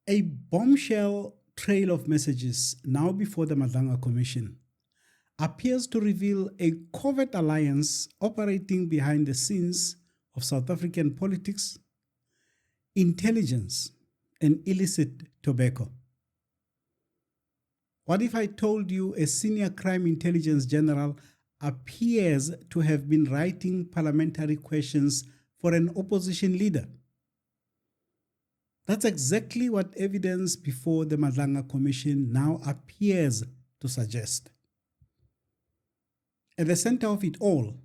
A bombshell trail of messages now before the Madlanga Commission appears to reveal a covert alliance operating behind the scenes of South African politics, intelligence, and illicit tobacco. What if I told you a senior crime intelligence general appears to have been writing parliamentary questions for an opposition leader? That's exactly what evidence before the Madlanga Commission now appears to suggest. At the center of it all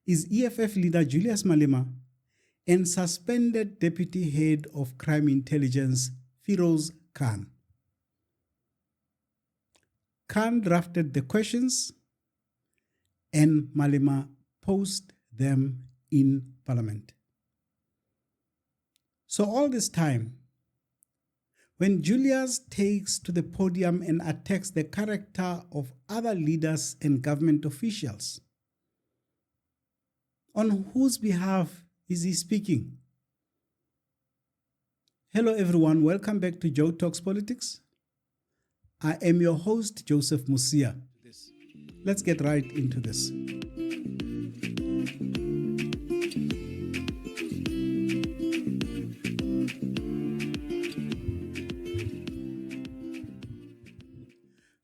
is EFF leader Julius Malema and suspended Deputy Head of Crime Intelligence Feroz Khan. Khan drafted the questions and Malema posed them in Parliament. So all this time, when Julius takes to the podium and attacks the character of other leaders and government officials, on whose behalf is he speaking? Hello everyone, welcome back to Joe Talks Politics. I am your host, Joseph Musia. Let's get right into this.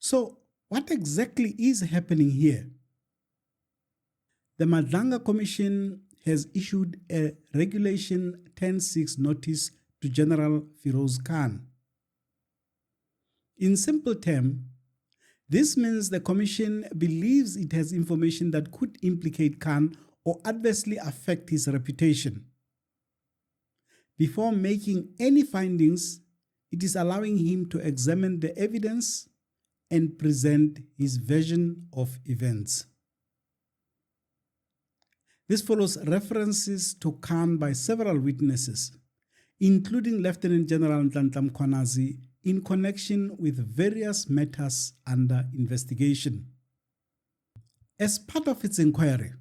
So, what exactly is happening here? The Madlanga Commission has issued a Regulation 10.6 notice to General Feroz Khan. In simple terms, this means the Commission believes it has information that could implicate Khan or adversely affect his reputation. Before making any findings, it is allowing him to examine the evidence and present his version of events. This follows references to Khan by several witnesses, including Lieutenant General Ntlanhla Mkhwanazi, in connection with various matters under investigation. As part of its inquiry,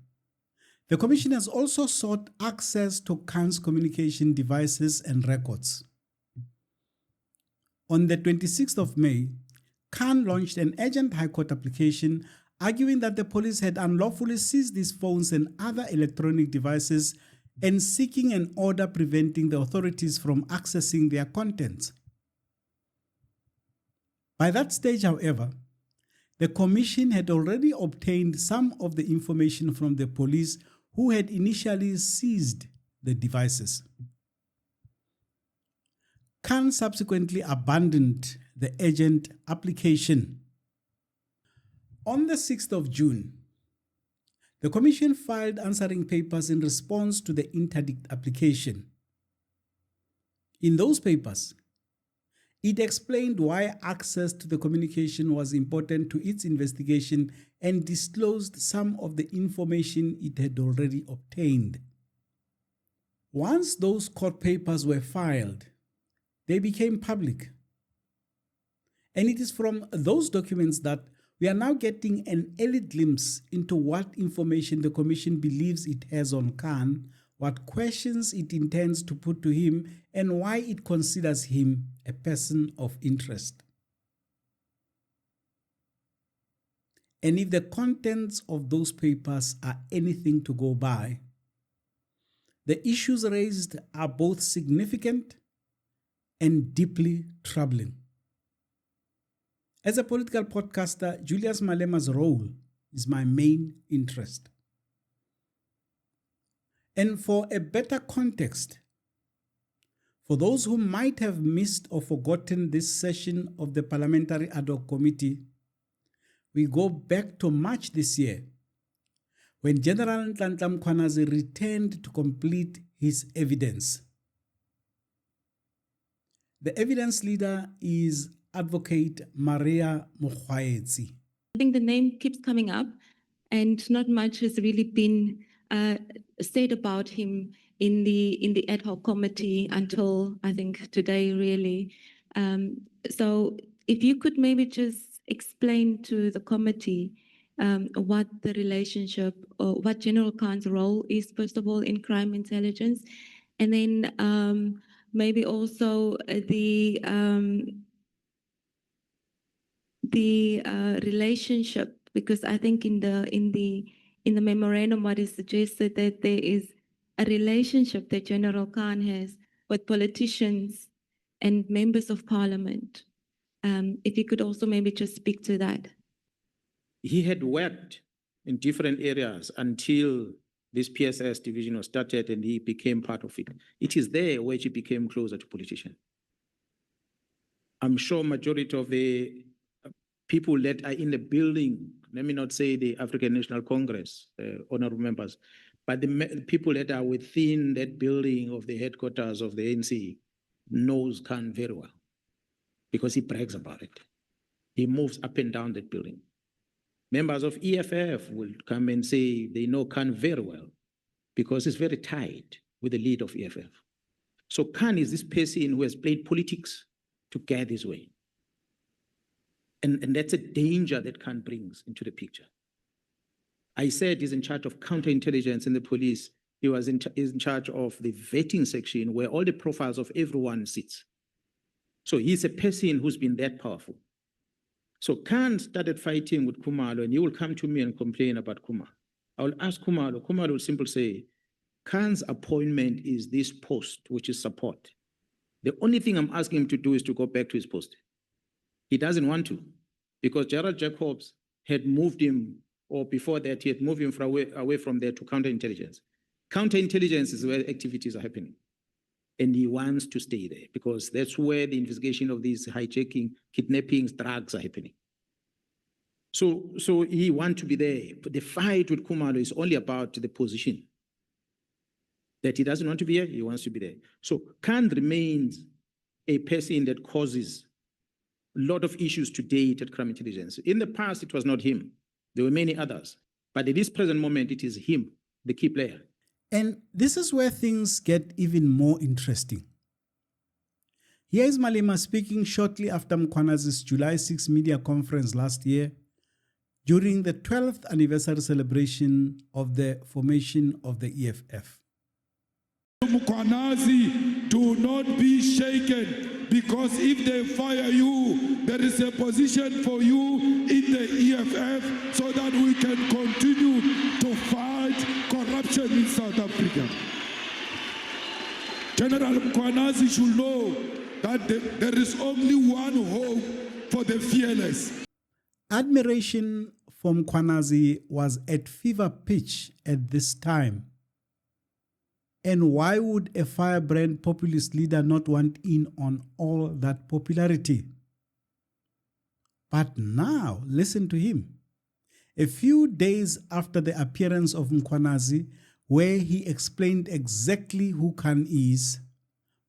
the Commission has also sought access to Khan's communication devices and records. On the 26th of May, Khan launched an urgent High Court application arguing that the police had unlawfully seized his phones and other electronic devices and seeking an order preventing the authorities from accessing their contents. By that stage, however, the Commission had already obtained some of the information from the police who had initially seized the devices. Khan subsequently abandoned the urgent application. On the 6th of June, the Commission filed answering papers in response to the interdict application. In those papers, it explained why access to the communication was important to its investigation and disclosed some of the information it had already obtained. Once those court papers were filed, they became public. And it is from those documents that we are now getting an early glimpse into what information the Commission believes it has on Khan, what questions it intends to put to him, and why it considers him a person of interest. And if the contents of those papers are anything to go by, the issues raised are both significant and deeply troubling. As a political podcaster, Julius Malema's role is my main interest. And for a better context, for those who might have missed or forgotten this session of the Parliamentary Ad Hoc Committee, we go back to March this year, when General Ntlanhla Mkhwanazi returned to complete his evidence. The evidence leader is Advocate Maria Mokgwaetsi. I think the name keeps coming up, and not much has really been said about him in the ad hoc committee until I think today, really. So if you could maybe just explain to the committee what the relationship or what General Khan's role is, first of all, in crime intelligence, and then maybe also the relationship, because I think in the memorandum what is suggested that there is a relationship that General Khan has with politicians and members of parliament. If you could also maybe just speak to that. He had worked in different areas until this PSS division was started and he became part of it. It is there where he became closer to politicians. I'm sure majority of the people that are in the building, let me not say the African National Congress, honorable members, but the people that are within that building of the headquarters of the ANC knows Khan very well because he brags about it. He moves up and down that building. Members of EFF will come and say they know Khan very well because he's very tight with the lead of EFF. So Khan is this person who has played politics to get his way. And that's a danger that Khan brings into the picture. I said he's in charge of counterintelligence in the police. He was in charge of the vetting section where all the profiles of everyone sits. So he's a person who's been that powerful. So Khan started fighting with Khumalo, and he will come to me and complain about Khumalo. I will ask Khumalo. Khumalo will simply say, Khan's appointment is this post, which is support. The only thing I'm asking him to do is to go back to his post. He doesn't want to, because Gerald Jacobs had moved him, or before that, he had moved him away from there to counterintelligence. Counterintelligence is where activities are happening. And he wants to stay there because that's where the investigation of these hijacking, kidnappings, drugs are happening. So he wants to be there. But the fight with Khumalo is only about the position. That he doesn't want to be here, he wants to be there. So Khan remains a person that causes a lot of issues to date at crime intelligence. In the past, it was not him. There were many others. But at this present moment, it is him, the key player. And this is where things get even more interesting. Here is Malema speaking shortly after Mkhwanazi's July 6 media conference last year during the 12th anniversary celebration of the formation of the EFF. Mkhwanazi, do not be shaken, because if they fire you, there is a position for you in the EFF so that we can continue to fight corruption in South Africa. General Mkhwanazi should know that there is only one hope for the fearless. Admiration for Mkhwanazi was at fever pitch at this time. And why would a firebrand populist leader not want in on all that popularity? But now, listen to him. A few days after the appearance of Mkhwanazi, where he explained exactly who Khan is,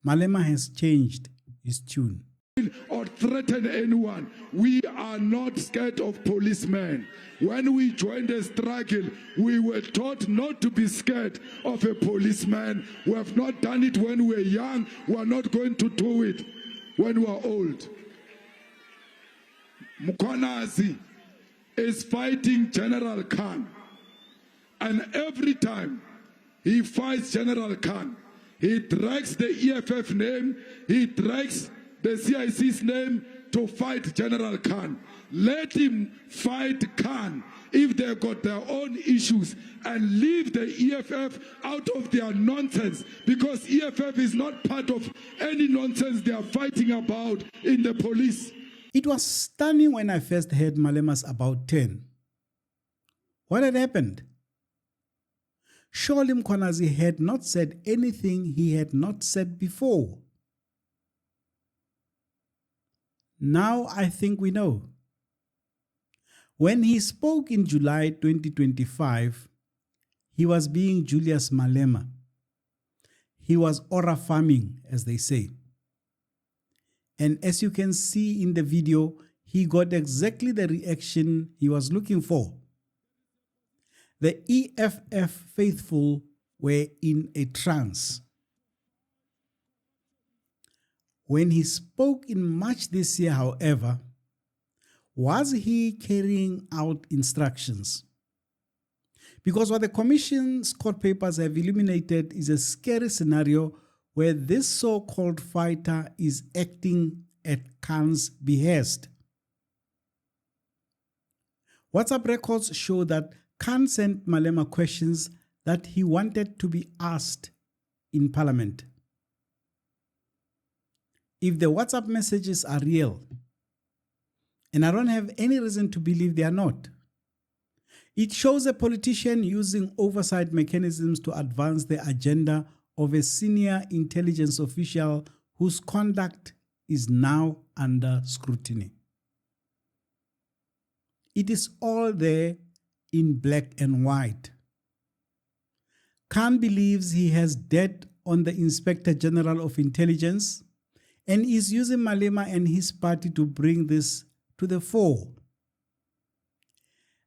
Malema has changed his tune. Or threaten anyone. We are not scared of policemen. When we joined the struggle, we were taught not to be scared of a policeman. We have not done it when we were young. We are not going to do it when we are old. Mkhwanazi is fighting General Khan. And every time he fights General Khan, he drags the EFF name, he drags the CIC's name to fight General Khan. Let him fight Khan if they got their own issues, and leave the EFF out of their nonsense, because EFF is not part of any nonsense they are fighting about in the police. It was stunning when I first heard Malema's About 10. What had happened? Surely Mkhwanazi had not said anything he had not said before. Now I think we know. When he spoke in July 2025, he was being Julius Malema. He was aura farming, as they say. And as you can see in the video, he got exactly the reaction he was looking for. The EFF faithful were in a trance. When he spoke in March this year, however, was he carrying out instructions? Because what the Commission's court papers have illuminated is a scary scenario where this so-called fighter is acting at Khan's behest. WhatsApp records show that Khan sent Malema questions that he wanted to be asked in Parliament. If the WhatsApp messages are real, and I don't have any reason to believe they are not, it shows a politician using oversight mechanisms to advance the agenda of a senior intelligence official whose conduct is now under scrutiny. It is all there in black and white. Khan believes he has debt on the Inspector General of Intelligence and is using Malema and his party to bring this to the fore.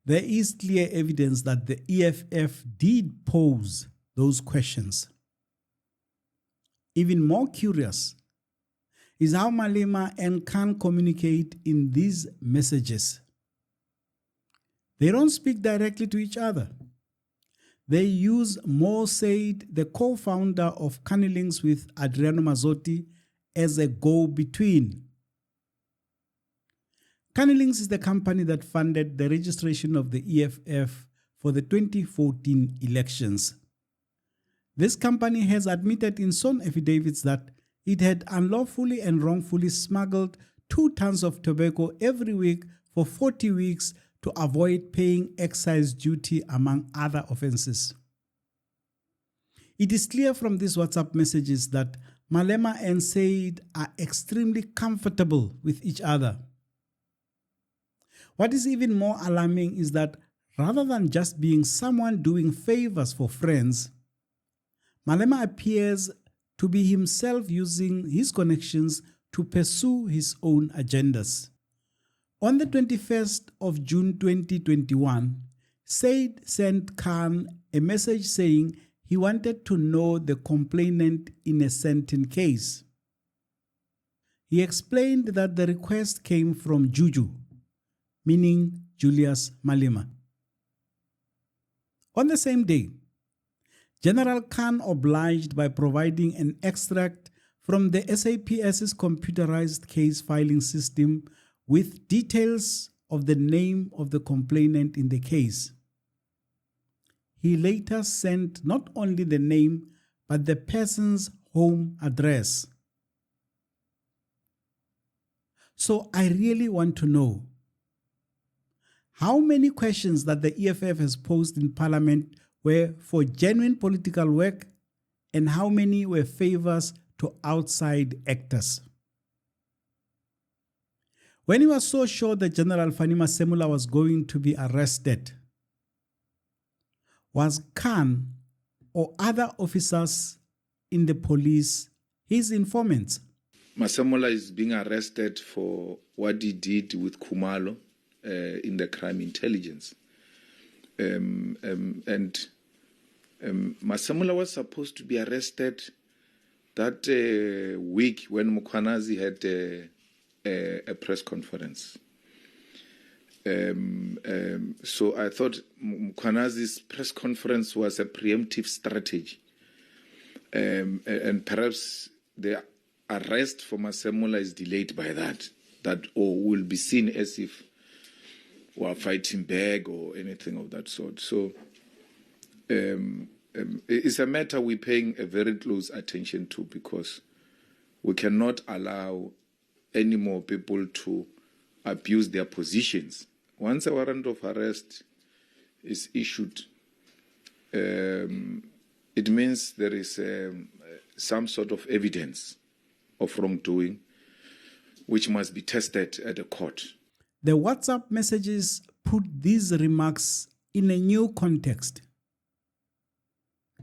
There is clear evidence that the EFF did pose those questions. Even more curious is how Malema and Khan communicate in these messages. They don't speak directly to each other. They use Mo Said, the co-founder of Carnilinx with Adriano Mazzotti, as a go-between. Carnilinx is the company that funded the registration of the EFF for the 2014 elections. This company has admitted in some affidavits that it had unlawfully and wrongfully smuggled 2 tons of tobacco every week for 40 weeks to avoid paying excise duty, among other offenses. It is clear from these WhatsApp messages that Malema and Said are extremely comfortable with each other. What is even more alarming is that rather than just being someone doing favors for friends, Malema appears to be himself using his connections to pursue his own agendas. On the 21st of June 2021, Said sent Khan a message saying he wanted to know the complainant in a certain case. He explained that the request came from Juju, meaning Julius Malema. On the same day, General Khan obliged by providing an extract from the SAPS's computerized case filing system with details of the name of the complainant in the case. He later sent not only the name, but the person's home address. So I really want to know how many questions that the EFF has posed in Parliament were for genuine political work and how many were favors to outside actors. When he was so sure that General Fani Masemola was going to be arrested, was Khan or other officers in the police his informants? Masemola is being arrested for what he did with Khumalo in the crime intelligence. Masemola was supposed to be arrested that week when Mukhwanazi had a press conference. So I thought Mukhwanazi's press conference was a preemptive strategy. And perhaps the arrest for Masemola is delayed by that or will be seen as if we are fighting back or anything of that sort. So it's a matter we're paying a very close attention to, because we cannot allow any more people to abuse their positions. Once a warrant of arrest is issued, it means there is some sort of evidence of wrongdoing which must be tested at a court. The WhatsApp messages put these remarks in a new context.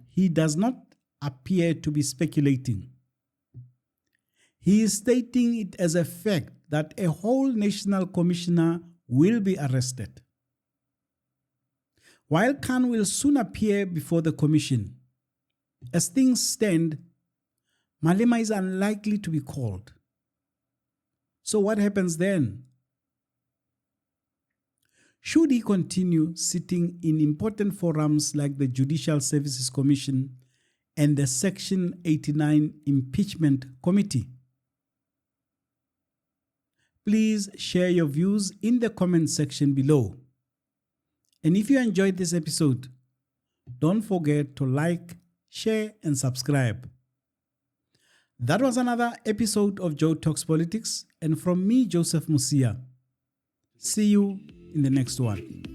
He does not appear to be speculating. He is stating it as a fact that a whole national commissioner will be arrested. While Khan will soon appear before the commission, as things stand, Malema is unlikely to be called. So what happens then? Should he continue sitting in important forums like the Judicial Services Commission and the Section 89 Impeachment Committee? Please share your views in the comment section below. And if you enjoyed this episode, don't forget to like, share, and subscribe. That was another episode of Joe Talks Politics, and from me, Joseph Musia. See you in the next one.